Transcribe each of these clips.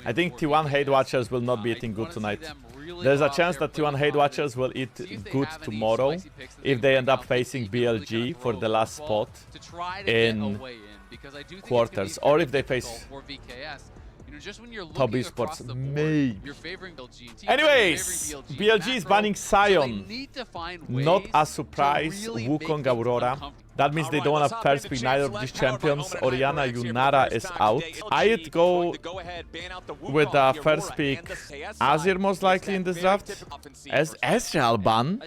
I think T1 hate watchers will not be eating good tonight. There's a chance that T1 hate watchers will eat good tomorrow if they end up facing BLG for the last spot in quarters, or if they face Top Esports, maybe. Anyways, BLG is banning Sion. Not a surprise, Wukong Aurora. That means they don't want to first pick neither of these champions. Oriana Yunara is out. I'd go with the first pick Azir most likely in this draft. As Ezreal ban.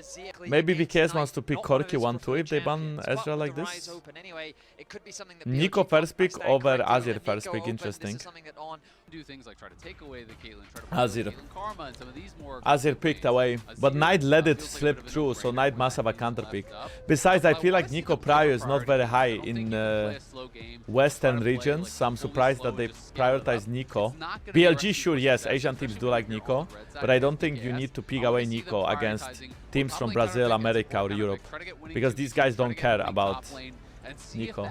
Maybe BKS wants to pick Corki 1-2 if they ban Ezreal like this. Nico first pick over Azir first pick, interesting. Azir picked away, but Knight let it slip through, so Knight must have a counter pick. Besides, I feel like Nico Prio is not very high in Western regions, so I'm surprised that they prioritize Nico. BLG, sure, yes, Asian teams do like Nico, but I don't think you need to pick away Nico against teams from Brazil, America, or Europe, because these guys don't care about Nico.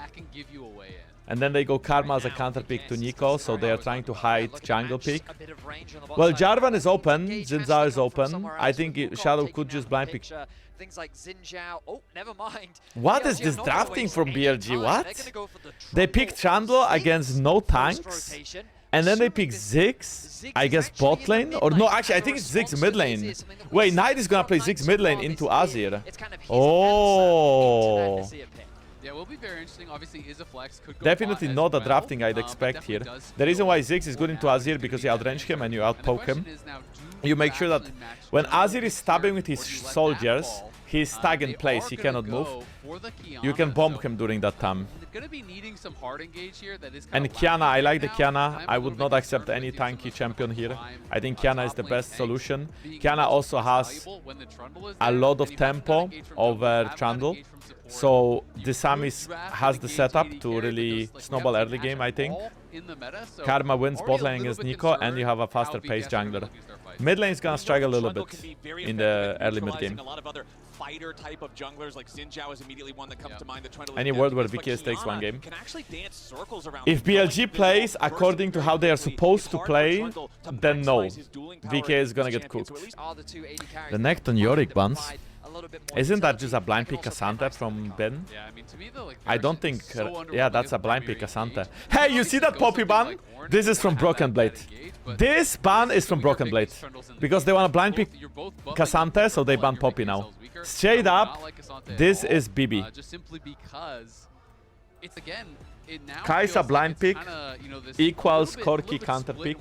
And then they go Karma as a counter pick to Nico, so they are trying to hide jungle pick. Well, Jarvan is open, Xin is open. I think Shadow could just blind pick. What is this drafting from BLG? What? They picked Chandler against no tanks, and then they pick Ziggs, I guess bot lane? Or no, actually, I think it's Ziggs mid lane. Wait, Knight is gonna play Ziggs mid lane into Azir. Oh. Yeah, will be very interesting. Obviously, is a flex. Could go definitely not the drafting I'd expect here. The reason why Ziggs is good into Azir because you outrange him and you outpoke him. You make sure that when Azir is stabbing with his soldiers, he's stuck in place, he cannot move. You can bomb him during that time. And Kiana, I like the Kiana. I would not accept any tanky champion here. I think Kiana is the best solution. Kiana also has a lot of tempo over Trundle. So Disamis has the setup to really snowball early game, I think. Karma wins bot lane against Nico, and you have a faster pace jungler. Mid lane is gonna struggle a little bit in the early mid game. Any world where VKS takes one game. If BLG plays according to how they are supposed to play, then no. VK is gonna get cooked. The Necton Yorick bans. Isn't that just a blind pick Cassandra from Ben? I don't think... yeah, that's a blind pick Cassandra. Hey, you see that Poppy ban? This is from Broken Blade. This ban is from Broken Blade. Because they want to blind pick Cassandra, so they ban Poppy now. Straight up, this is BB. Kaisa blind pick equals Corki counter pick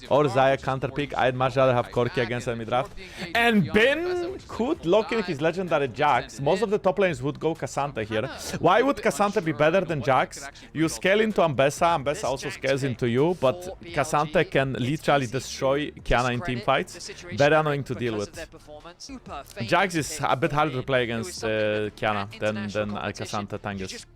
or Zaya counter pick. I'd much rather have Corki against enemy draft. And Ben could lock in his legendary Jax. Most of the top lanes would go Cassandra here. Why would Cassandra be better than Jax? You scale into Ambessa, Ambessa also scales into you, but Cassandra can literally destroy Kiana in team fights. Very annoying to deal with. Jax is a bit harder to play against Kiana than Cassandra Tangus.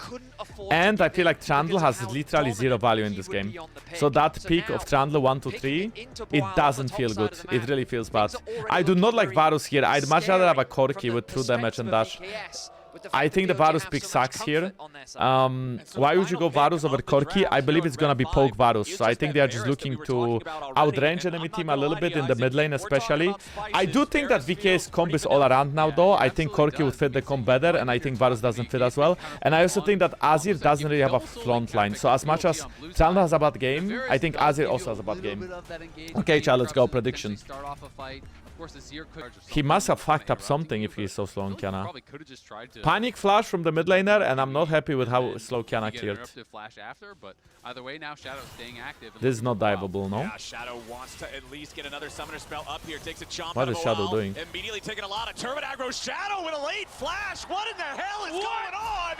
And I feel like Trundle has literally zero value in this game. So that pick of Trundle 1-3, it doesn't feel good. It really feels bad. I do not like Varus here. I'd much rather have a Corki with true damage and dash. I think the Varus pick sucks here. Why would you go Varus over Corki? I believe it's gonna be poke Varus. So I think they are just looking to outrange enemy team a little bit in the mid lane especially. I do think that VK's comp is all around now though. I think Corki would fit the comp better, and I think Varus doesn't fit as well. And I also think that Azir doesn't really have a front line. So as much as Chandler has a bad game, I think Azir also has a bad game. Okay, child, let's go. Prediction. He must have fucked up something if he's so slow on Kiana. Panic flash from the mid laner, and I'm not happy with how slow Kiana cleared. This is not diveable, no? What is Shadow doing? Immediately taking a lot of turret aggro. Shadow with a late flash. What in the hell is going on?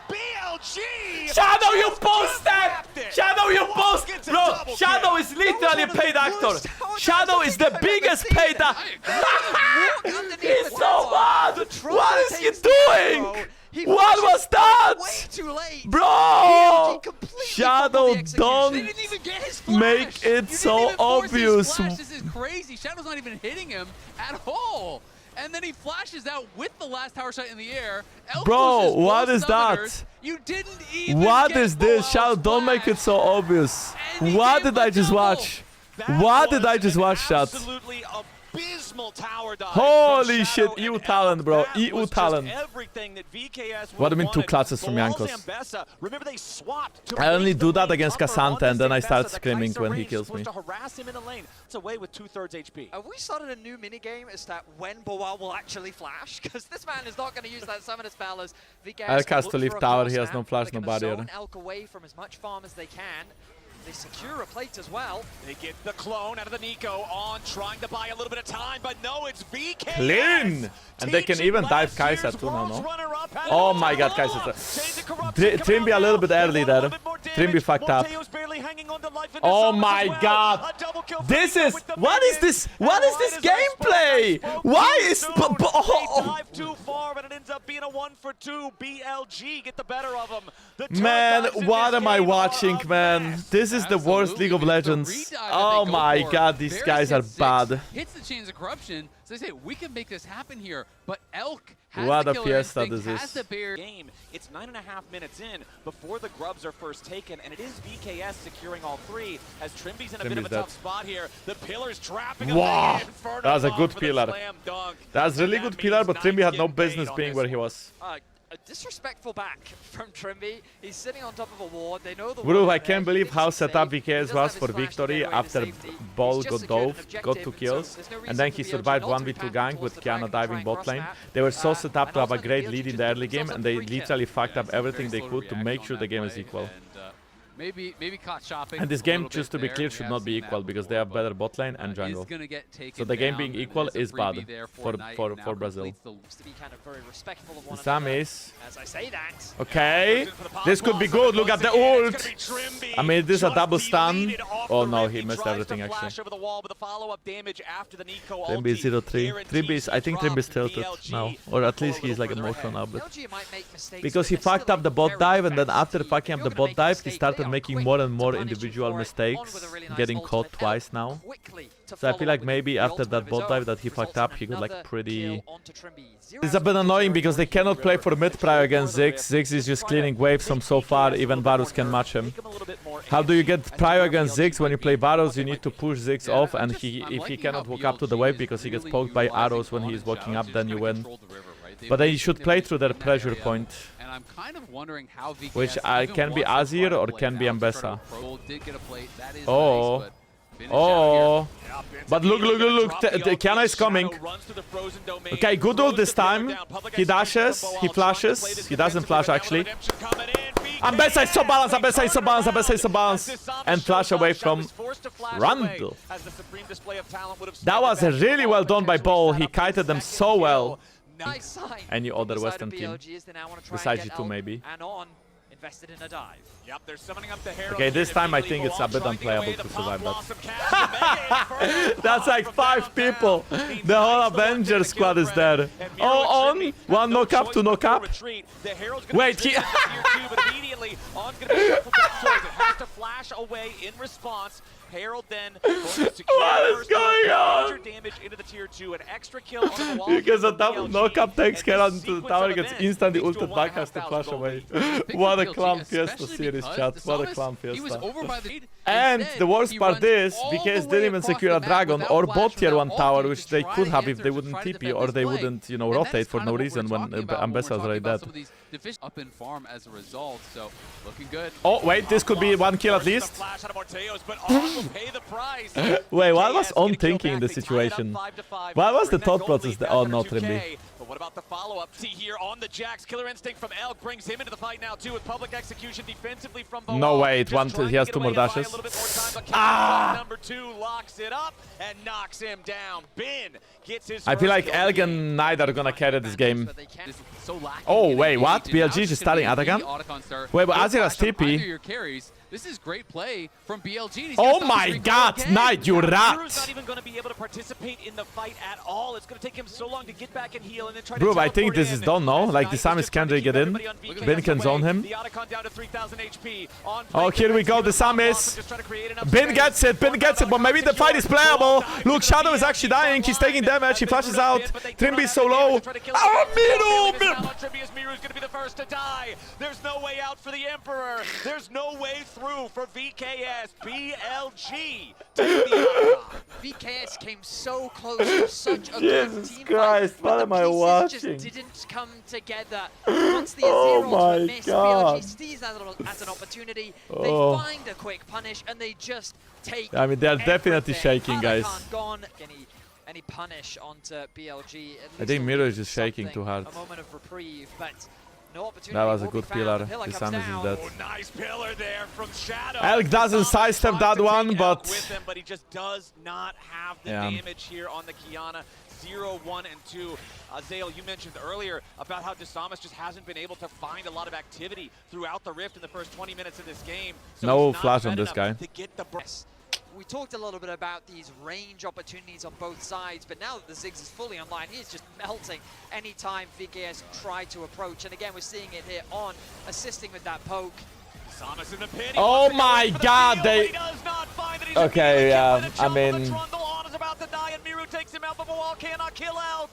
BLG! Shadow, you posted! Shadow, you posted! Bro, Shadow is literally a paid actor. Shadow is the biggest paid actor. He's so bad! What is he doing? What was that? Bro! Shadow, don't make it so obvious. This is crazy. Shadow's not even hitting him at all. and then he flashes out with the last tower shot in the air. Elk Bro, loses what both is summoners. that? You didn't even What get is this? full-out Shad, don't make it so splash. obvious. And he What gave did I a just double. watch? That What did I was just an watch, Shad? absolutely abysmal tower dive Holy from shit, Shadow EU and talent, Elk. bro. That EU was just talent. everything that VKS What do you mean two wanted. clutches from Balls Jankos? Zambesa, remember they swapped to I only raise the do that lane against upper Cassandra, on and then I Zambesa. start The screaming Kai'Sa when he range kills supposed me. to harass him in the lane. It's away with 2/3 HP. Have we started a new minigame as to when Boal will actually flash? Because this man is not going to use that summoner spell as VKS Elk can has look to leave for a tower, cross he has now. no flash, They're no gonna barrier. zone Elk away from as much farm as they can. They secure a plate as well. They get the clone out of the Nico on, trying to buy a little bit of time, but no, it's VKS. Clean! And they can even dive Kai'Sa too now, no? Oh my god, Kai'Sa. Trimby a little bit early there. Trimby fucked up. Oh my god! This is... What is this? What is this gameplay? Why is... Dive too far, but it ends up being a 1-for-2. BLG get the better of him. Man, what am I watching, man? This is the worst League of Legends. Oh my god, these guys are bad. Hits the chains of corruption, so they say we can make this happen here. But Elk has What the a killer fiesta instinct, this has is. the barrier. Game. It's 9.5 minutes in before the grubs are first taken, and it is VKS securing all three as Trimby's in a bit of a tough spot here. The pillar's trapping him. Wow, Inferno that was a bomb good for the pillar. slam dunk. That's really good pillar, but Trimby had no business on being this where he one. was. A disrespectful back from Trimby. He's sitting on top of a ward. They know the Bro, ward I is there. can't He believe thinks how he's set up safe. VKS He doesn't was have his for flash to victory get away to after safety. Ball He's got just secured an dove, got objective, 2 so kills, there's no and reason then for he BLG survived not to be 1v2 panicking gang towards with the Kiana dragon to diving try and bot cross lane. map. They were so set up And to have a ultimately great BLG lead in just the took early game, themselves and a they free kill. literally fucked up Yeah, everything they very could to slow make reaction sure on the that game is play, equal. Maybe caught shopping. And this a game, little just bit to be there. clear, We should have not be seen that equal because they before, have better but, bot lane and is jungle. gonna get taken So the game down, being and equal there's a is bad freebie there for Knight, for and now for Brazil. completes the To be kind of very respectful of one Sam another. is As I say that, okay. This could be good. Look at the ult. I mean, this is a double stun. Oh no, he missed everything actually. Trimby is 0-3. Trimby is, I think Trimby is tilted now, or at least he's like emotional now. But BLG might make mistakes, because he but they're fucked still up the bot very dive, and then fast. after If fucking up you're the gonna bot make a dive, he mistake, started they are making quick more and to more punish you individual for it. On mistakes, with a really nice getting ultimate. caught Elk twice now. quickly to So I follow feel up like with maybe the after ultimate that of bot his dive own, that he fucked results in up, he could another like pretty... kill onto Trimby. It's a bit annoying because they cannot play for mid prior against Ziggs. Ziggs is just cleaning waves from so far, even Varus can match him. How do you get prior against Ziggs? When you play Varus, you need to push Ziggs off, and if he cannot walk up to the wave because he gets poked by arrows when he is walking up, then you win. But then you should play through their pressure point, And I'm kind of wondering how VKS which even can be wants to Azir try to or play can be now. Ambessa. Pro did get a plate. That is Oh. nice, but finish out here. Oh, but look, Kiana is coming. Okay, good ult this time. He dashes, he flashes. He doesn't flash actually. Ambessa is so balanced, Ambessa is so balanced, Ambessa is so balanced. And flash away from Randall. That was really well done by Ball. He kited them so well. Nice sign Any from other the side Western of team? BLG as they now want to try Besides and get G2 Elk maybe. and on invested in a dive. Yep, they're summoning up the Herald. Okay, this time I think it's a bit unplayable to survive that. That's like 5 people. The whole Avenger squad is there. Oh, on. 1 knock up, 2 knock up. Wait, he... Herald then What is going on? damage into the tier 2, an extra kill on the wall. Because a double knock-up takes Herald into the tower, gets instantly ulted back, has to flash away. What a clown fiesta series, chat. What a clown fiesta. And the worst part is, BKS didn't even secure a dragon or bot tier 1 tower, which they could have if they wouldn't TP or they wouldn't, you know, rotate for no reason when Ambessa was already dead. Up in farm as a result, so looking good. Oh, wait, this could be 1 kill at least. Wait, what was On thinking in this situation? What was the thought process? Oh, no, Trimby. But what about the follow-up? T here on the Jax. Killer Instinct from Elk brings him into the fight now, too, with public execution defensively from Boal. No, wait, he has 2 more dashes. Number 2 locks it up and knocks him down. Bin gets his I feel like first Elg goal. and Knight are gonna carry this game. But they can. Oh, wait, what? BLG is just starting Atakan? Wait, but Azir has TP. This is great play from BLG. And he's Oh gonna stop my his recoil god, again. Knight, you Miru's rat! not even going to be able to participate in the fight at all. It's going to take him so long to get back and heal and then try Bro, to I think teleport this in. is done now. As Like, the Knight Samus is just trying can't to really keep get in. everybody on VKS Bin can zone away. him. The Otacon down to 3,000 HP. On Oh, here we go, the Samus. Bin gets it, but maybe the fight is playable. Look, Shadow is actually dying. He's taking damage. He flashes out. Trimby's so low. Oh, Miru! Miru's going to be the first to die. There's no way out for the Emperor. There's no way through for VKS. BLG. VKS came so close to such a good Jesus team Christ, fight, what but am the I pieces watching? just didn't come together. Once the Oh Azeroth my were missed, God. BLG sees that as an opportunity. Oh. They find a quick punish and they just take I mean, they're definitely everything. shaking, guys. Otacon gone. Any punish onto BLG. I think Miru is just shaking too hard. A moment of reprieve, but no opportunity. That was a will be good found. pillar. The pillar The comes Samus is down. dead. Oh, nice pillar there from Shadow. Elk doesn't Samus sidestep tries that to one, take but- Elk with him, but he just does not have the Yeah. damage here on the Kiana. 0, 1, and 2. Zale, you mentioned earlier about how Samus just hasn't been able to find a lot of activity throughout the Rift in the first 20 minutes of this game. So No he's not flash on fed this enough guy. to get the We talked a little bit about these range opportunities on both sides, but now that the Ziggs is fully online, he is just melting anytime VKS try to approach. And again, we're seeing it here on assisting with that poke. Samus in the pit. He Oh wants to go my in for the god, steal, they- but he does not find it. He's Okay, immediately yeah, killed by the I jump, but mean- the Trundle on is about to die, and Miru takes him out, but Bawal cannot kill Elk.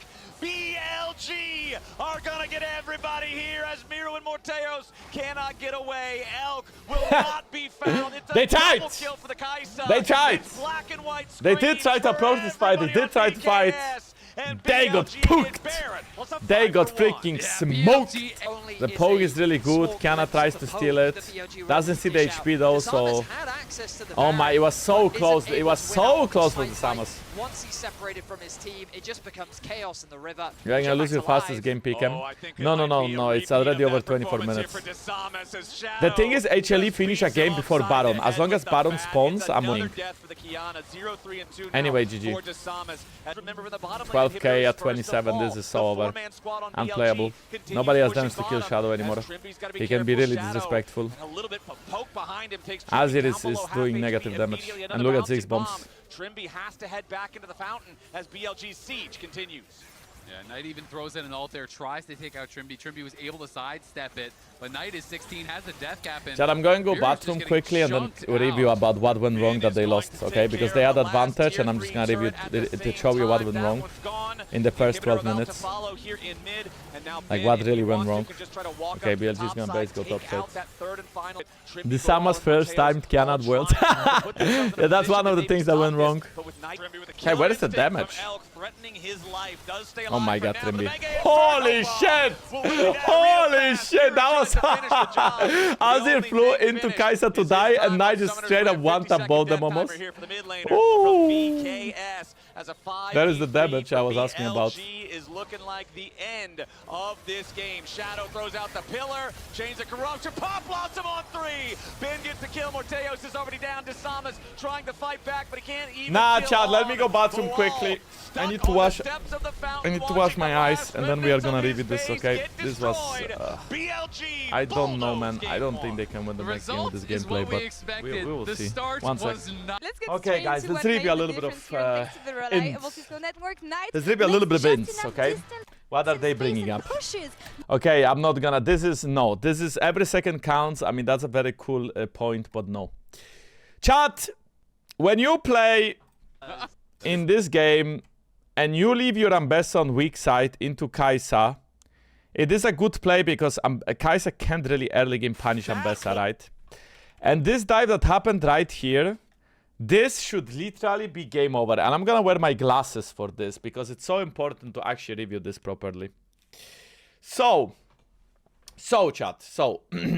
BLG are gonna get everybody here as Miru and Morteos cannot get away. Elk will not be found. It's a They double tried. kill for the Kaisa. They tried. It's black and white They did try to screens approach for this fight. They everybody did try on to fight. VKS, and They got BLG pooked. and Barrett. Well, it's a They 5 got for 1. freaking Yeah, smoked. BLG Only The poke is really good. small Kiana glimpse tries of to the steal poke it. that BLG Doesn't see the ready to HP dish though, out. so... Samus had access to the Oh my, barrier, it was so but close. isn't It able was to win so out close for tight the fight. Samus. Once he's separated from his team, it just becomes chaos in the river. You're gonna lose your Jankos fastest alive. game pick him. Oh, I think it No, no, might no, be a no. It's repeat already of over that 24 performance here minutes. for Samus as Shadow The thing is, HLE just finish a beats game him before upside Baron. the As head long with as the Baron bat. spawns, It's I'm another winning. death for the Kiana. 0, 3, and 2 now Anyway, GG. for Samus. And remember, the bottom lane 12k inhibitors at first of 27, this all. is so The over. four-man squad on Unplayable. BLG continues Nobody has pushing damage to kill bottom Shadow as anymore. Trimby's gotta He can be careful. really Shadow, disrespectful. and a little bit of poke behind him takes Azir Trimby is down below doing half negative HP, damage. immediately And another look at bouncing Ziggs bombs. bomb. Trimby has to head back into the fountain as BLG's siege continues. Yeah, Knight even throws in an ult there, tries to take out Trimby. Trimby was able to sidestep it, but Knight is 16, has a death cap in. Chad, I'm going to go Miru's just bathroom getting quickly and then chunked review out. about what went wrong that they lost, okay? Because they had advantage and I'm just going to review to show you what went wrong in the first 12 minutes. Like what really went wrong. Okay, BLG is going to base go top set. The Samus first timed cannot world. Yeah, that's one of the things that went wrong. Hey, where is the damage? Oh my god, Trimby. Holy shit! Holy shit, that was... Azir flew into Kaisa to die and Knight just straight up one-tap bowled them almost. Ooh. That is the damage I was asking about. Is looking like the end of this game. Shadow throws out the pillar, chains of corruption, Pop Blossom on 3. Ben gets the kill. Morteos is already down. Samus trying to fight back, but he can't even. Nah, kill Chad, let me on go bathroom Bawal. quickly. Stuck I need to on wash. the steps of the fountain, I need to wash watching my the eyes, last and then we are remnants gonna of review his this, face okay? get This was. destroyed. BLG I don't know, man. bulldoze I don't game think they one. can win the The next game with result this is gameplay, what we but expected. we will The see. start One sec. was not. Let's get Okay, straight guys, into let's what review made a the little bit of, difference here thanks to the reliable ins. Cisco network. Night. Let's review a little bit of Just ins, enough okay? distance What are they and bringing space up? and pushes. Okay, I'm not gonna. This is every second counts. I mean, that's a very cool point, but no. Chat, when you play in this game and you leave your Ambessa on weak side into Kaisa, it is a good play because Kaisa can't really early game punish Ambessa, right? And this dive that happened right here, this should literally be game over. And I'm gonna wear my glasses for this because it's so important to actually review this properly. So chat,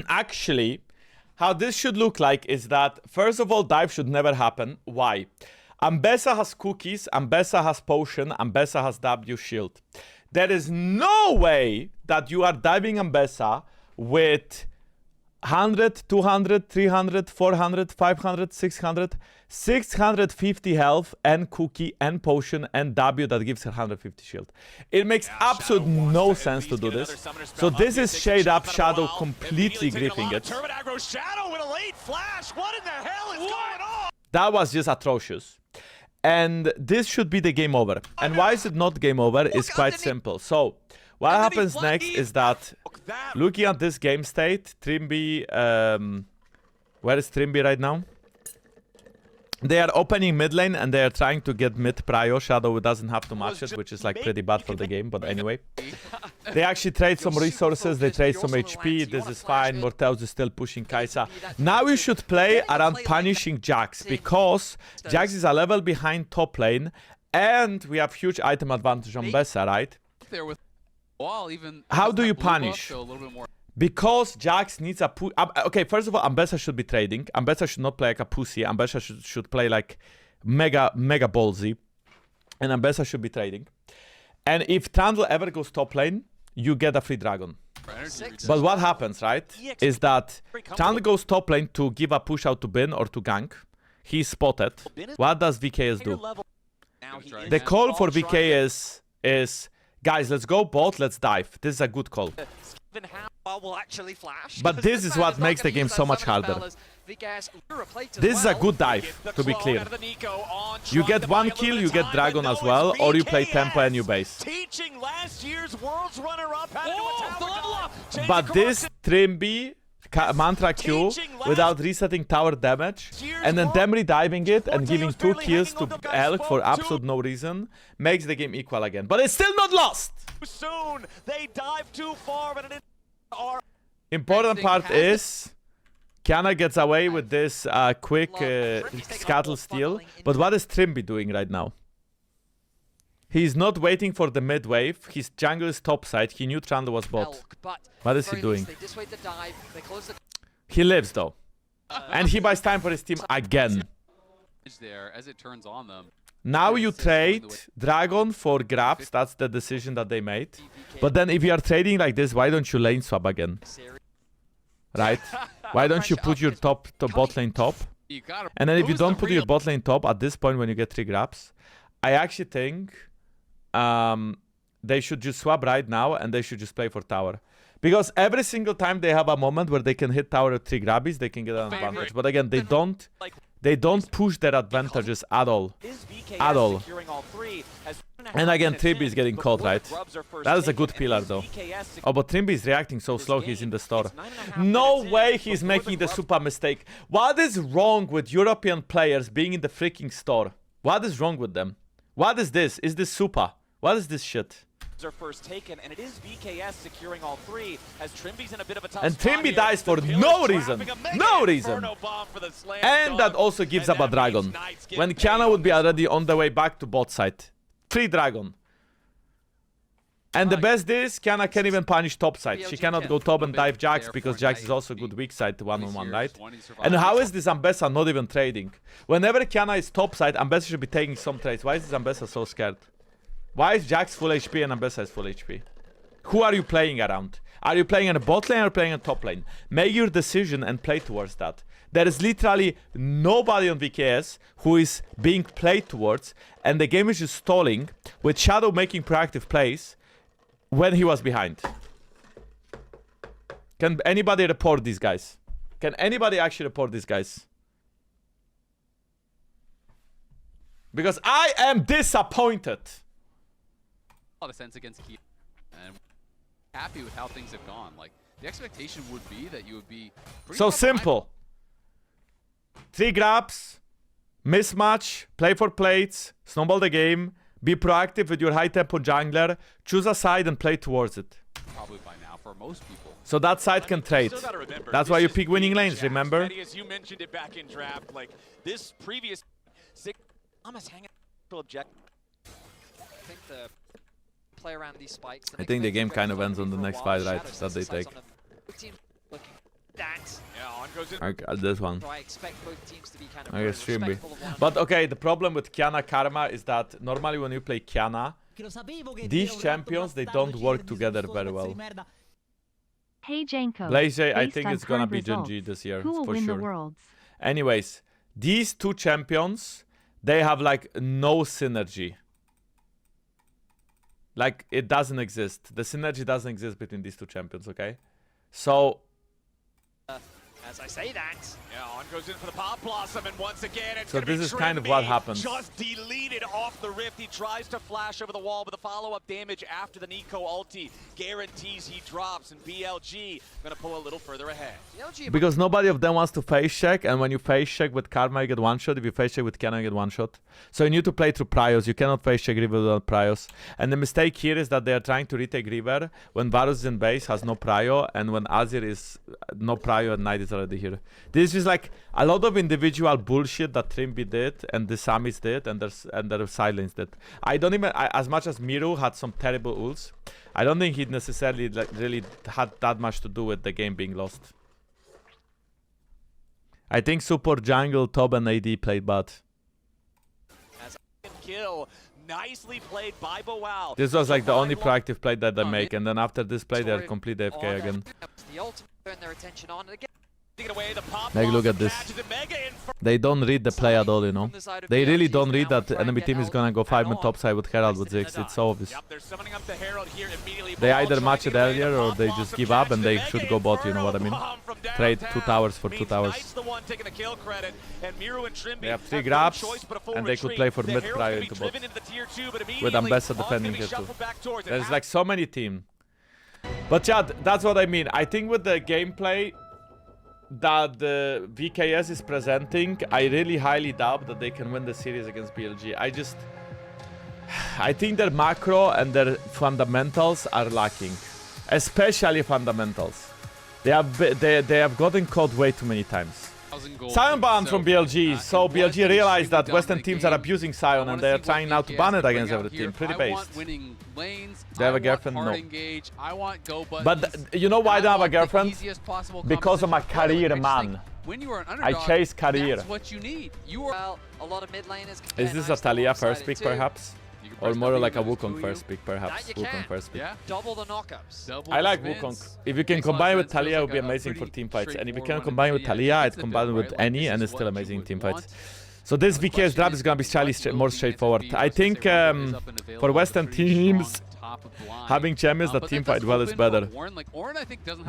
actually, how this should look like is that, first of all, dive should never happen. Why? Ambessa has cookies, Ambessa has potion, Ambessa has W shield. There is no way that you are diving Ambessa with 100, 200, 300, 400, 500, 600, 650 health and cookie and potion and W that gives her 150 shield. It makes absolute no sense to do this. So this is shade up Shadow completely gripping it. That was just atrocious. And this should be the game over. And why is it not game over? It's quite simple. So what happens next is that, looking at this game state, Trimby, where is Trimby right now? They are opening mid lane and they are trying to get mid prio. Shadow doesn't have to match it, which is like pretty bad for the game, but anyway. They actually trade some resources, they trade some HP, this is fine. Morteus is still pushing Kai'Sa. Now we should play around punishing Jax, because Jax is a level behind top lane and we have huge item advantage on Bessa, right? How do you punish? Because Jax needs a push. Okay, first of all, Ambessa should be trading. Ambessa should not play like a pussy. Ambessa should play like mega ballsy. And Ambessa should be trading. And if Trundle ever goes top lane, you get a free dragon. But what happens, right, is that Trundle goes top lane to give a push out to Bin or to gank. He's spotted. What does VKS do? The call for VK is guys, let's go bot, let's dive. This is a good call. But this is what makes the game so much harder. This is a good dive, to be clear. You get one kill, you get dragon as well, or you play tempo and you base. But this Trimby Mantra Q without resetting tower damage and then them rediving it and giving 2 kills to Elk for absolute no reason makes the game equal again. But it's still not lost! Important part is Kiana gets away with this quick scuttle steal. But what is Trimby doing right now? He's not waiting for the mid wave. His jungle is top side. He knew Trundle was bot. What is he doing? He lives though. And he buys time for his team again. Now you trade Dragon for grabs. That's the decision that they made. But then if you are trading like this, why don't you lane swap again? Right? Why don't you put your bot lane top? And then if you don't put your bot lane top at this point when you get 3 grabs, I actually think they should just swap right now and they should just play for tower. Because every single time they have a moment where they can hit tower at 3 grabbies, they can get an advantage. But again, they don't push their advantages at all. At all. And again, Trimby is getting caught, right? That is a good pillar though. Oh, but Trimby is reacting so slow, he's in the store. No way he's making the super mistake. What is wrong with European players being in the freaking store? What is wrong with them? What is this? Is this super? What is this shit? Are first taken, and it is VKS securing all 3 as Trimby's in a bit of a tough and Trimby spot dies for no reason. No reason. And that also gives up a dragon. When Kiana would be already on the way back to bot side. 3 dragon. And the best is, Kiana can't even punish top side. She cannot go top and dive Jax because Jax is also good weak side to 1-on-1, right? And how is this Ambessa not even trading? Whenever Kiana is top side, Ambessa should be taking some trades. Why is this Ambessa so scared? Why is Jax full HP and Ambessa is full HP? Who are you playing around? Are you playing in a bot lane or playing in a top lane? Make your decision and play towards that. There is literally nobody on VKS who is being played towards, and the game is just stalling with Shadow making proactive plays when he was behind. Can anybody report these guys? Can anybody actually report these guys? Because I am disappointed. A lot of sense against Key, and happy with how things have gone. Like, the expectation would be that you would be so simple. 3 grabs, mismatch, play for plates, snowball the game, be proactive with your high tempo jungler, choose a side and play towards it. Probably by now for most people. So that side can trade. That's why you pick winning lanes, remember? As you mentioned it back in draft, like this previous almost hanging objective. I think the play around these spikes. I think the game kind of ends on the next fight, right? That they take. This one. So I expect both teams to be kind of Trimby. But okay, the problem with Kiana Karma is that normally when you play Kiana, these champions, they don't work together very well. Hey Jankos. Blaze, I based think on it's gonna current be results, Gen G this year, Who will for win sure. the Worlds? Anyways, these two champions, they have like no synergy. Like, it doesn't exist. The synergy doesn't exist between these two champions, okay? So, As I say that, Yeah, on goes in for the Pop Blossom, and once again, it's So gonna be this is kind of what Trimby happens. Just deleted off the Rift. He tries to flash over the wall, but the follow-up damage after the Nico ulti guarantees he drops, and BLG gonna pull a little further ahead. BLG because nobody of them wants to face check, and when you face check with Karma, you get one shot. If you face check with Cannon, you get one shot. So you need to play through Prios. You cannot face check River without Prios. And the mistake here is that they are trying to retake River when Varus is in base, has no Prio, and when Azir is no Prio and Knight is already here. This is like a lot of individual bullshit that Trimby did, and the Samis did, and their Silence did. I don't even, as much as Miru had some terrible ults, I don't think he necessarily like, really had that much to do with the game being lost. I think support jungle, top and AD played bad. As kill, nicely played by Boal. This was like the only Survival. proactive play that they make, and then after this play they're complete AFK again. the ultimate turn their attention on, and again, Taking away the Pop Like, look Blossom at this. catches it, Mega in front. They don't read the play at all, you know. on the side of They really BLG don't is read now that trying to enemy get team is out gonna go 5 man on. top side with Herald with Ziggs. It's so obvious. Yep, they're summoning up the Herald here immediately. They Boal either trying match to it get away. earlier The or Pop they Blossom just give up and they catches should Mega go bot, you know what I Inferno mean? bomb from Trade downtown. 2 towers for 2 Means towers. Knight's the one taking the kill credit, and Miru and Trimby They have 3 no grabs, choice but a full and they could retreat. play for The mid Herald's prior gonna be into bot. driven into the tier 2, but With immediately Ambessa On's gonna defending be here too. shuffled back towards it. There's like so many team. But yeah, that's what I mean. I think with the gameplay that the VKS is presenting, I really highly doubt that they can win the series against BLG. I think their macro and their fundamentals are lacking, especially fundamentals. They have gotten caught way too many times. Sion ban from BLG, so BLG realized that Western teams are abusing Sion and they are trying now to ban it against every team. Pretty based. They have a girlfriend? No. But you know why I don't have a girlfriend? Because I'm a career man. I chase career. That's what you need. well, a lot of mid laners. Is this a Talia first pick perhaps? Or more like a Wukong first pick perhaps? That you Wukong can. first pick. Yeah. Double the knockups. I like Wukong. If you can combine with Talia, it would be amazing for team fights. And if you can combine with Talia, I'd combine with any, and it's still amazing in team fights. So this VKS draft is gonna be slightly more straightforward. I think for Western teams, having champions that team fight well is better.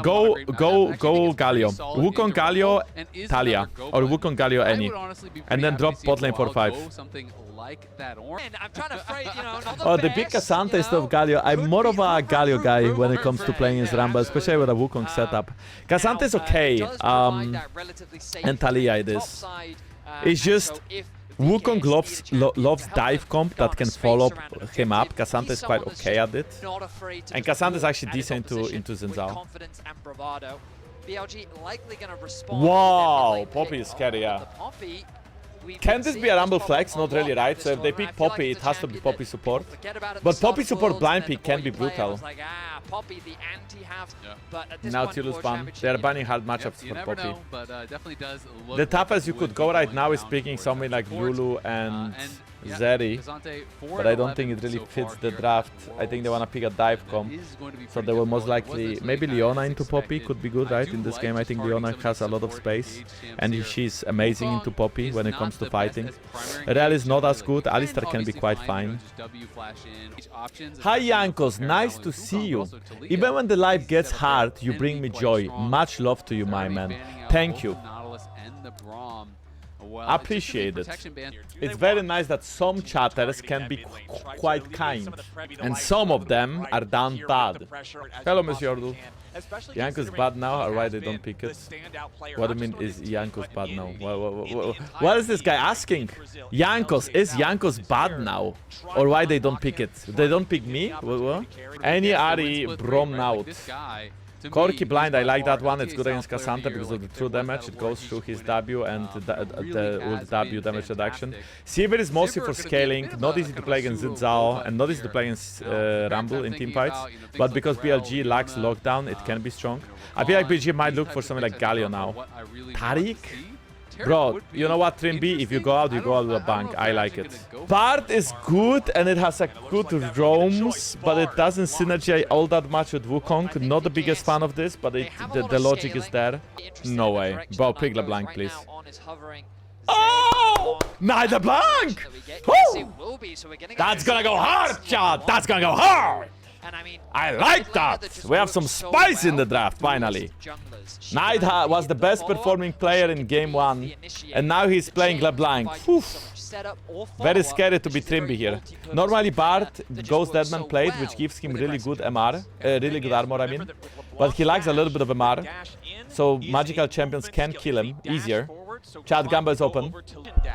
Go Galio. Wukong Galio, Talia. Or Wukong Galio any. And then drop bot lane for 5. I'm trying to phrase, you know, not the Oh, the big best, Cassante you instead of know. Galio. I'm Could more be of a room for Galio guy when it improvement. comes to playing as Rumble, especially with a Wukong setup. Cassante is Now, okay. does provide that relatively safe and Talia it top is. side, It's and just so if Wukong VKS loves, need a champion loves to help dive them comp that garner can space follow around an him up. objective, Cassante he's is quite someone that's okay at it. not afraid to And just Cassante is walk actually at his decent opposition into with Xin Zhao. confidence and bravado. BLG likely going to respond. Wow, with their mid-lane Poppy pick. is scary, yeah. The Poppy, we've Can been this be seeing a Rumble this flex? problem Not really, a lot right? this So if they tournament. pick I feel Poppy, like it it's a has to be champion Poppy that support. people forget about at But the start Poppy of support Worlds, blind and then pick the more can be you play, I brutal. was like, Poppy, the anti-have. Yeah. But at this Now point, Nautilus World ban. Championship, They're you banning hard matchups You for never Poppy. know, but definitely does look The toughest you like could it go would right be now is going picking down something like towards Lulu support. and Yeah, Zeri. Kazante, 4 But I and don't think 11 it really so fits far the here at draft. the I think they Worlds. want to pick a dive And comp. it is going to be So pretty they will most difficult. It likely, wasn't maybe necessarily Leona as into Poppy expected. could be good, I right? do In this like game, I just think targeting Leona some of has these a lot of support space. engaged champs And here. she's amazing into Wukong Poppy is when it not comes to the best fighting. as primary Rel is engage, not so as like, good. you can Alistar can be obviously quite find, you know, fine. just W flash in, each options, Hi especially with Jankos, Fair nice Value to and see Wukong, but you. also Talia. Even when the life gets Set up hard, there you can bring be me quite joy. strong. Much love to you, They're my already man. banning out Thank both you. the Nautilus and the Braum. Well, Appreciate it. It's very nice that some chatters can be quite kind, and some of them are down bad. Hello, Monsieur Ordul. Jankos bad now, or why they don't pick it? What do you mean is Jankos bad now? What is this guy asking? Jankos, is Jankos bad now? Or why they don't pick it? They don't pick me? Any Ari Brom now. Corki blind, I like that one. It's good against Cassante because of the true damage. It goes through his W and the ult W damage reduction. Sivir is mostly for scaling, not easy to play against Xin Zhao and not easy to play against Rumble in team fights. But because BLG lacks lockdown, it can be strong. I feel like BLG might look for something like Galio now. Tariq? Bro, you know what, Trimby? If you go out, you go out with a bang. I like it. Bard is good and it has a good roams, but it doesn't synergize all that much with Wukong. Not the biggest fan of this, but the logic is there. No way. Bro, pick LeBlanc, please. Oh! Knight LeBlanc! Woo! That's gonna go hard, Chad! That's gonna go hard! I like that! We have some spice in the draft, finally. Knight was the best performing player in game 1, and now he's playing LeBlanc. Oof. Very scary to be Trimby here. Normally Bard goes Deadman Plate, which gives him really good MR, really good armor, I mean. But he lacks a little bit of MR, so magical champions can kill him easier. Chad, Gamba is open.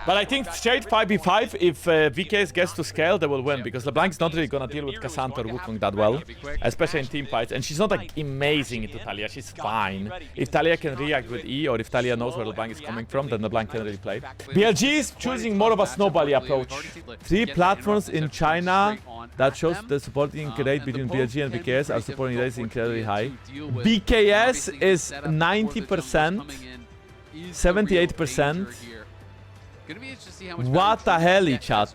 But I think straight 5v5, if VKS gets to scale, they will win, because LeBlanc's not really gonna deal with Cassandra or Wukong that well, especially in team fights. And she's not like amazing into Talia, she's fine. If Talia can react with E, or if Talia knows where LeBlanc is coming from, then LeBlanc can really play. BLG is choosing more of a snowbally approach. 3 platforms in China that shows the supporting rate between BLG and VKS are supporting rates incredibly high. BKS is 90%. 78%. What the hell, chat?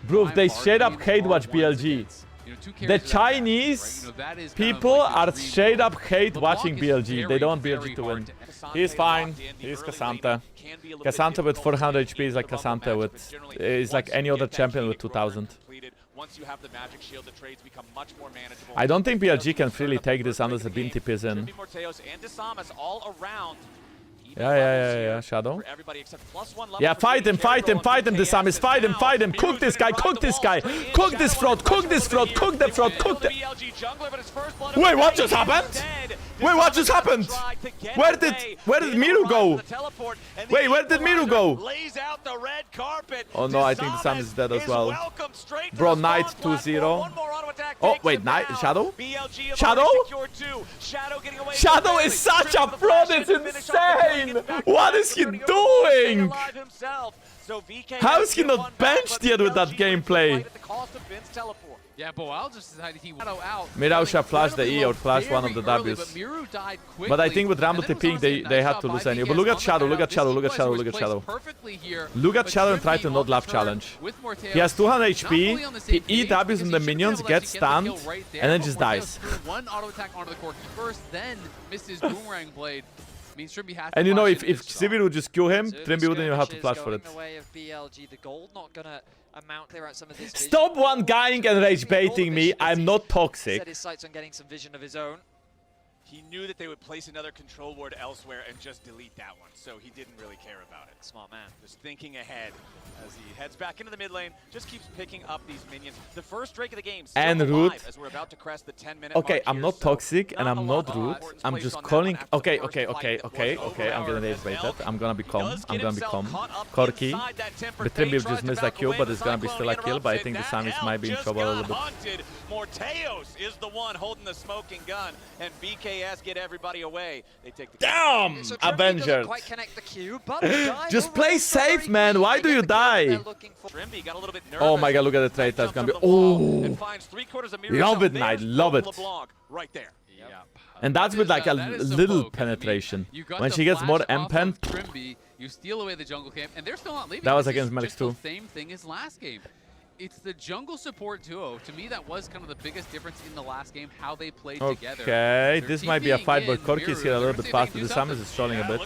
Bro, they straight up hate watch BLG. The Chinese people are straight up hate watching BLG. They don't want BLG to win. He's fine. He's Cassandra. Cassandra with 400 HP is like Cassandra with... is like any other champion with 2000. I don't think BLG can freely take this unless the Binti is in. Yeah, Shadow. Yeah, fight him, Desamis, fight him, cook this guy, cook this fraud, cook the fraud. Wait, what just happened? Where did Miru go? Wait, where did Miru go? Oh no, I think Desamis is dead as well. Bro, Knight 2-0. Oh, wait, Knight, Shadow? Shadow is such a fraud, it's insane! What is he doing? How is he not benched yet with that gameplay? Yeah, Boal just decided he went out. Mirau should flash the E or flash one of the Ws. But I think with Rumble TPing, they had to lose anyway. But look at Shadow, look at Shadow. Look at Shadow and try to not lap challenge. He has 200 HP, he E-Ws on the minions, gets stunned, and then just dies. One auto attack onto the Corki first, then missed his boomerang blade. And you know, if Sivir would just kill him, Trimby wouldn't even have to flash for it. Stop one guying and rage baiting me, I'm not toxic. Set his sights on getting some vision of his own. He knew that they would place another control ward elsewhere and just delete that one, so he didn't really care about it. Smart man. Just thinking ahead as he heads back into the mid lane, just keeps picking up these minions. The first Drake of the game still and rude. As we're about to crest the 10-minute okay, mark I'm here, not toxic and I'm not rude. I'm just calling. Okay. I'm gonna rage bait it. I'm gonna be calm. Corki. The Trimby just missed a kill, but it's gonna be still a kill. But I think the Samis might be in trouble a little bit. Morteos is the one holding the smoking gun, and BKS get everybody away. They take the damn so Avengers. Queue, just play safe, man. Why do you die? Oh my god, look at the trade. That's gonna be. Oh, love it, Knight. Love it. Right there. And that's with like a little penetration. When she gets more M-pen. You steal away the jungle camp, and they're still not leaving. That was against Melix too. Same thing as last game. It's the jungle support duo. To me, that was kind of the biggest difference in the last game, how they played together. Okay, this might be a fight, but Corki's here a little bit faster. The Samus is trolling a bit.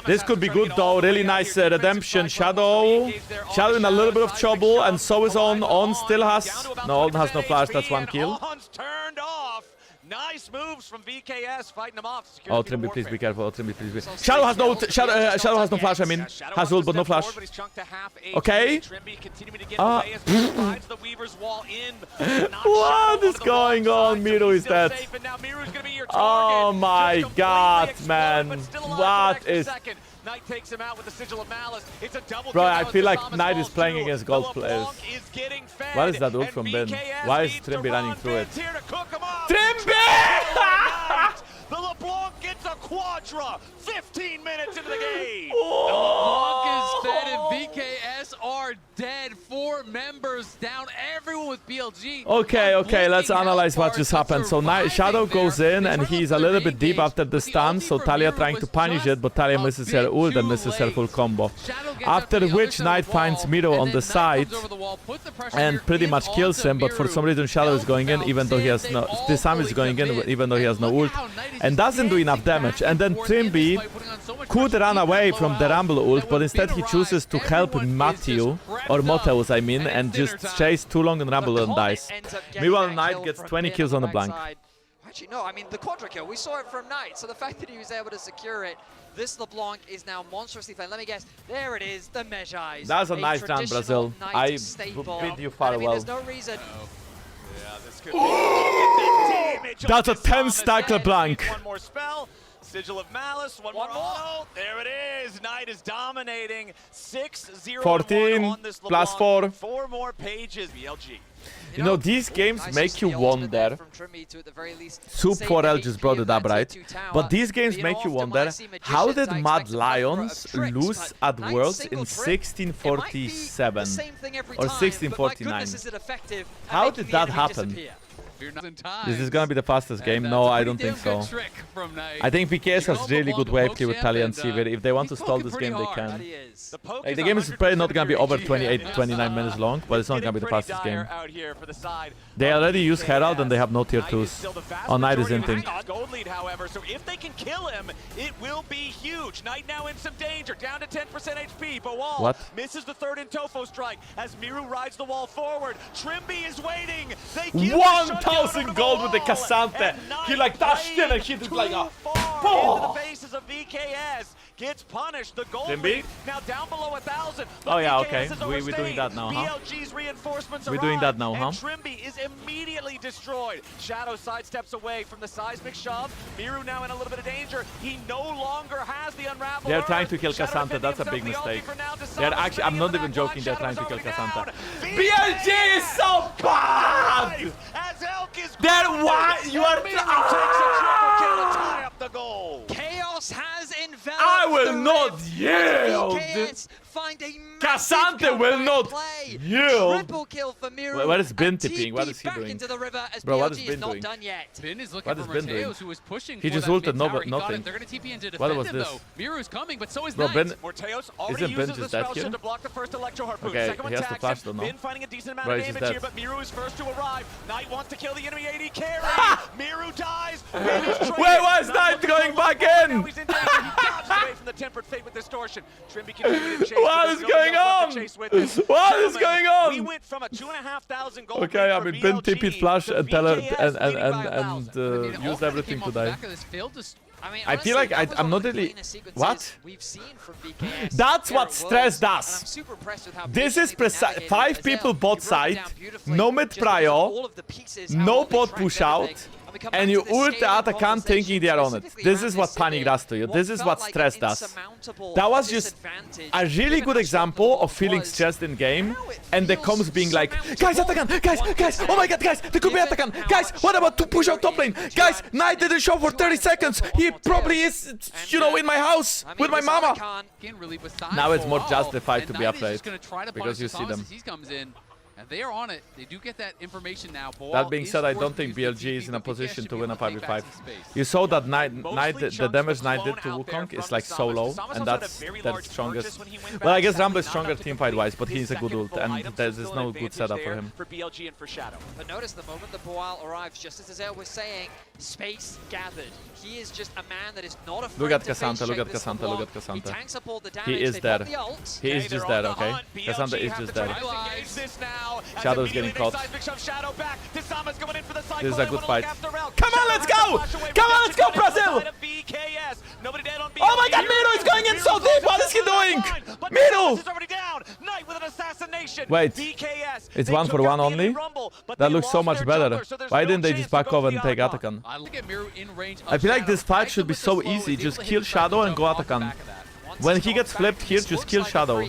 This could be good though. Really nice redemption. Shadow in a little bit of trouble, and so is On still has... No, On has no flash. That's one kill. Nice moves from VKS fighting them off. Oh, Trimby, please be careful. Oh, Trimby, please be. Shadow has no flash. I mean, has ult but no flash. Okay. What is going on? Miru is dead. Oh my god, man. What is? Knight takes him out with the Sigil of Malice. It's a double. Bro, I feel like Knight is playing against gold players. What is that ult from Ben? Why is Trimby running through it? Trimby! The LeBlanc gets a quadra 15 minutes into the game. The LeBlanc is fed and VKS are are dead. 4 members down. Everyone with BLG. Okay, let's analyze what just happened. So Shadow goes in and he's a little bit deep after the stun, so Talia trying to punish it, but Talia misses her ult and misses her full combo. After which Knight finds Miro on the side and pretty much kills him, but for some reason Shadow is going in even though he has no... This time is going in even though he has no ult and doesn't do enough damage. And then Trimby could run away from the Rumble ult, but instead he chooses to help Matthew, or Moteus I mean, and just chase too long and Rumble and dies. Meanwhile Knight gets 20 kills on the blank. Actually, no, I mean, the quadra kill, we saw it from Knight, so the fact that he was able to secure it, this LeBlanc is now monstrously playing. Let me guess, there it is, the Mejais. That's a nice round, Brazil. I bid you farewell. There's no reason. Yeah, this could be That's a 10-stack LeBlanc. One more spell. Sigil of Malice, one more. Oh, there it is. Knight is dominating. 6-0 14 on this plus LeBlanc. 4. 4 more pages. BLG. You know, these games make you wonder. Soup 4L just brought it up, right? But these games make you wonder, how did Mad Lions lose at Worlds in 1647 or 1649? How did that happen? This is gonna be the fastest game. No, I don't think so. I think PKS has really good wave clear with Talia and Sivir. If they want to stall this game, they can. Like, the game is probably not gonna be over 28, 29 minutes long, but it's not gonna be the fastest game. They already use Herald and they have no tier 2s. Oh, Knight is inting. Gold lead, however, so if they can kill him, it will be huge. Knight now in some danger, down to 10% HP. Bawal misses the third in Tofo strike as Miru rides the wall forward. Trimby is waiting. They 1,000 gold with the Cassante. He like dashed in and hit it like a... Into the faces of VKS. Gets punished. The gold lead now down below 1,000. Oh yeah, okay. We're doing that now, huh? BLG's reinforcements We're doing that now, huh? And Trimby is immediately destroyed. Shadow sidesteps away from the seismic shove. Miru now in a little bit of danger. He no longer has the unravel. They're trying to kill Cassante. That's a big mistake. They're actually, I'm not even joking, they're trying to kill Cassante. BLG is so bad! They're why you are... Chaos has enveloped. I will not yield. Cassante will not yield. Triple kill for Miru. Where is Bin tipping? What is he doing? Bro, what is BLG Bin is not doing? done yet. Bin is looking for Morteus, who was pushing. He just ulted nothing. They're going to TP into What was defend him, this? though. Miru's coming, but so is Bro, Knight. Morteus already isn't Bin uses the just dead spell here? shield to block the first electro harpoon. Okay, Second one he has to tags flash him. though, no? Bin finding a decent amount Bro, of he's damage dead. here, but Miru is first to arrive. Knight wants to kill the enemy AD carry. Miru dies. Wait, why is Knight going back in? Now he's in danger. He dodges away from the tempered fate with distortion. Trimby continuing to chase. What is going on? What is going on? We went from a 2,500 gold. Okay, I mean, Bin TP'd flash and tell her and used everything to die. I feel like I'm not really... What? That's what stress does. This is precise. 5 people bot side, no mid prio, no bot push out, and you ult the Atakan thinking they are on it. This is what panic does to you. This is what stress does. That was just a really good example of feeling stressed in game, and the comms being like, guys, Atakan, guys, oh my god, guys, there could be Atakan, guys, what about to push out top lane? Guys, Knight didn't show for 30 seconds. He probably is, you know, in my house with my mama. Now it's more justified to be afraid because you see them. And they are on it. They do get that information now. That being said, I don't think BLG is in a position to win a 5v5. You saw that the damage Knight did to Wukong is like so low, and that's their strongest. Well, I guess Rumble is stronger teamfight wise, but he's a good ult, and there's no good setup for him. But notice the moment that Boal arrives, just as Azael was saying, space gathered. He is just a man that is not afraid Look at to Cassante, look at face Cassante, look at Cassante. He tanks up all the damage. He is there. He is just there, okay? Cassante is just there. Shadow is getting caught. This is a good fight. Come on, let's go! Come on, let's go, Brazil! Oh my god, Miru is going in so deep! What is he doing? Miru! Wait, it's 1-for-1 only? That looks so much better. Why didn't they just back over and take Atakan? I feel like this fight should be so easy. Just kill Shadow and go Atakan. When he gets flipped here, just kill Shadow.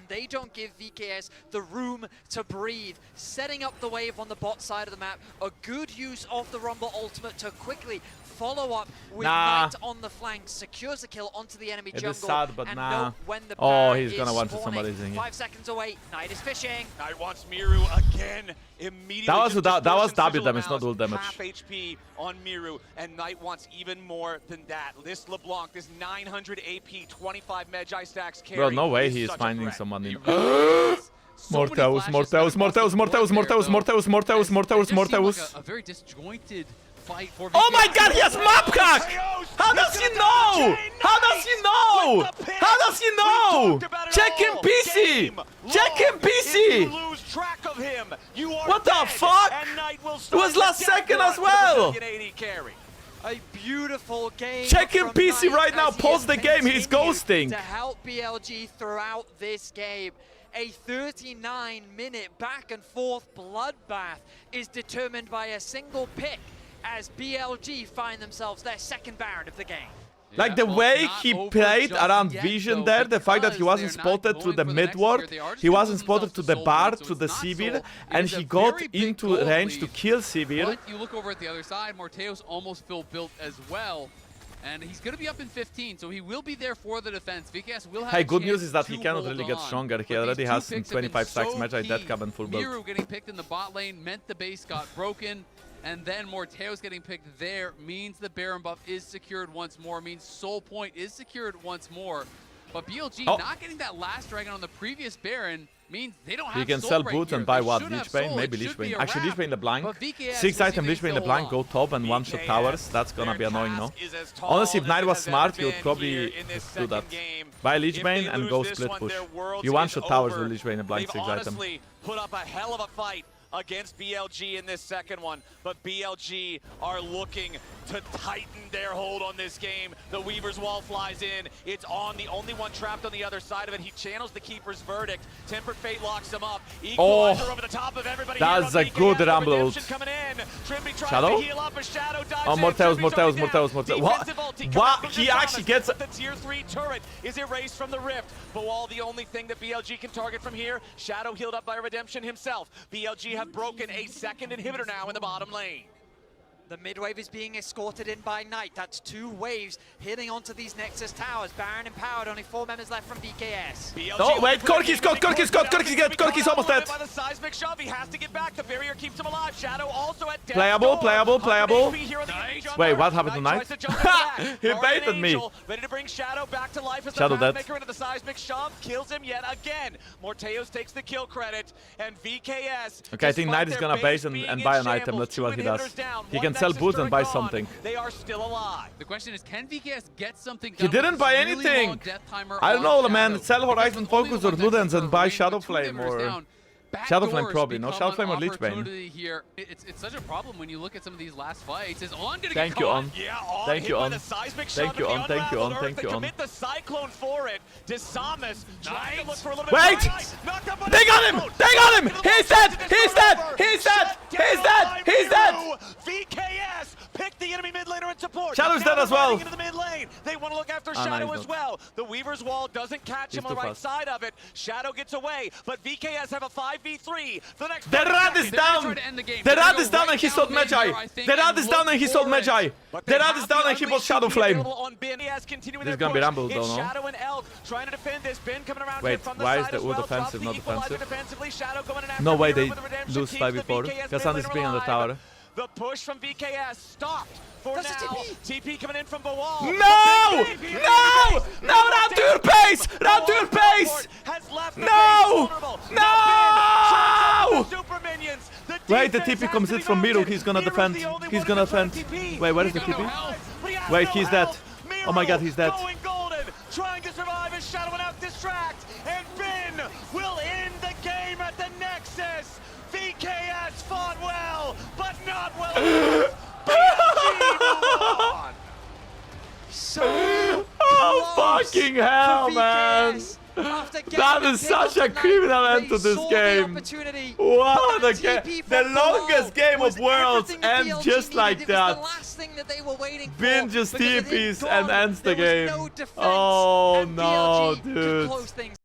and they don't give VKS the room to breathe. Setting up the wave on the bot side of the map, a good use of the Rumble ultimate to quickly follow-up with Nah. Knight on the flank, secures the kill onto the enemy It is jungle. sad, but and nah. note when the Oh, Baron he's gonna is one-shot spawning. somebody, isn't he? 5 seconds away, Knight is fishing. Knight wants Miru again. Immediately That was just that was distortion W sigil damage, not mouse, ult damage. Half HP on Miru, and Knight wants even more than that. This LeBlanc, this 900 AP, 25 Magi stacks carry. Bro, no way is he is such a finding threat. someone in. So many Morteus, flashes Morteus, coming across Morteus, the board Morteus, there, Morteus, though. Morteus, Morteus, It Morteus, just seemed like Morteus. a very disjointed fight for Oh my VKS. god, he has map hack! How does he know? How does he know? How does he know? Check him PC! Check him PC! What the fuck? It was last second as well! A beautiful game. Check him from PC Knight right now, as he pause the has game, he's continued ghosting. To help BLG throughout this game. A 39-minute back and forth bloodbath is determined by a single pick as BLG find themselves their second Baron of the game. Like the way he played around Vision there, the fact that he wasn't spotted through the mid ward, he wasn't spotted to the bar, to the Sivir, and he got into range to kill Sivir. But you look over at the other side, Morteus almost built as well. And he's going to be up in 15, so he will be there for the defense. VKS will have Hey, a good news chance is that to he cannot hold really get on. stronger. He But already these has two picks have been 25 stacks, so Magi, key. dead cab and full build. Miru getting picked in the bot lane meant the base got broken. And then Morteus getting picked there means the Baron buff is secured once more, means Soul Point is secured once more. But BLG not getting that last dragon on the previous Baron means they don't have He can Soul sell right boots here. and buy They what? should Lich have Bane? Soul. Maybe It Lich should be Bane. a Actually, Lich wrap. Bane LeBlanc. But VKS 6 will item see Lich Bane things LeBlanc, go go top and one-shot towers. That's gonna be annoying, no? Honestly, if Knight was smart, he would probably just do that. Buy Lich Bane and go split push. You one-shot towers with Lich Bane LeBlanc 6 item. Put up a hell of a fight against BLG in this second one, but BLG are looking to tighten their hold on this game. The Weaver's Wall flies in. It's on, the only one trapped on the other side of it. He channels the Keeper's verdict. Tempered Fate locks him up. Equalizer over the top of everybody. That's a good Rumble ult. Shadow? Oh, Morteus. What? He actually gets... The tier 3 turret is erased from the rift. Bawal, the only thing that BLG can target from here. Shadow healed up by Redemption himself. BLG have broken a second inhibitor now in the bottom lane. The mid wave is being escorted in by Knight. That's 2 waves hitting onto these Nexus towers. Baron empowered, only 4 members left from BKS. Oh, wait, Corki's almost dead. By the seismic shove, he has to get back. The barrier keeps him alive. Shadow also at death. Playable. Wait, what Nice. happened to Knight? He Guardian baited me. Angel, ready to bring Shadow back to life as Shadow the dead. Pathmaker into the seismic shove kills him yet again. Morteus takes the kill credit, and VKS. Okay, I think Knight is gonna base and buy an item. Let's see what he does. He can sell boots and buy something. They are still alive. The question is, can VKS get something He done didn't with buy this really anything. long death timer I don't on know, man. Shadow? Sell Horizon Because only Focus the or one that's Ludens and buy remaining Shadow with 2 Flame inhibitors or... down. Shadow Flame Backdoors probably, no? become Shadow Flame or an Lich Bane? opportunity here. It's such a problem when you look at some of these last fights. Is On gonna Thank get you, caught? On. Yeah, On Thank hit you, by On. the seismic Thank shove you, of the On. Thank you, On. unraveled Thank earth you, to On. commit the cyclone for it. Desamus trying to look for a little bit Wait! of light. Knocked up by They the got him! cyclone. They got him! Into the He's box, dead! into the He's dead! over. He's dead! Shut He's down dead! by He's dead! Miru. VKS picked the enemy mid laner in support. Shadow's Now dead as they're well. running into the mid lane. They want to look after Ah, no, Shadow he's as not. well. The Weaver's Wall doesn't catch him He's on the too right fast. side of it. Shadow gets away, but VKS have a 5v3 for the next The 30 rat is seconds. They're gonna down! try to end the game. The They're rat gonna is go down right and he down sold mid Magi! here, I think, The rat and is down look and he sold for it. Magi! But The they rat have is down the and he bought Unleash Shadow TP Flame. available on Ben. Yes, continuing This is their gonna be push. Rumble, It's though, no? Shadow and Elk trying to defend this. Ben coming around Wait, here from the why is side the as ult well. offensive, Drops not the equalizer defensive? defensively. Shadow going in after No way Miru they with the redemption lose keeps 5v4. the VKS Kassan mid is laner being on the alive. tower. The push from VKS stopped for That's a now. TP coming in from Bawal. No! No! No! Run to your pace! Run to your pace! No! No! Wait, the TP comes in from Miru. He's gonna defend. He's gonna defend. Wait, where is the TP? Wait, he's dead. Oh my god, he's dead. Going golden, trying to survive as Shadow and Elk distract, and Ben will end the game at the Nexus. VKS fought well, but not well enough. BLG move on. So Oh, close fucking hell, for man. VKS. After getting That the is pick such up a tonight, criminal they end to this saw the game. opportunity. What That a game. TP The from longest Bawal game was of Worlds everything that ends BLG just needed. like It was that. the last thing that they were waiting for. Bin just because with him TPs gone, and ends the there was game. no defense, Oh and no, BLG could dude. close things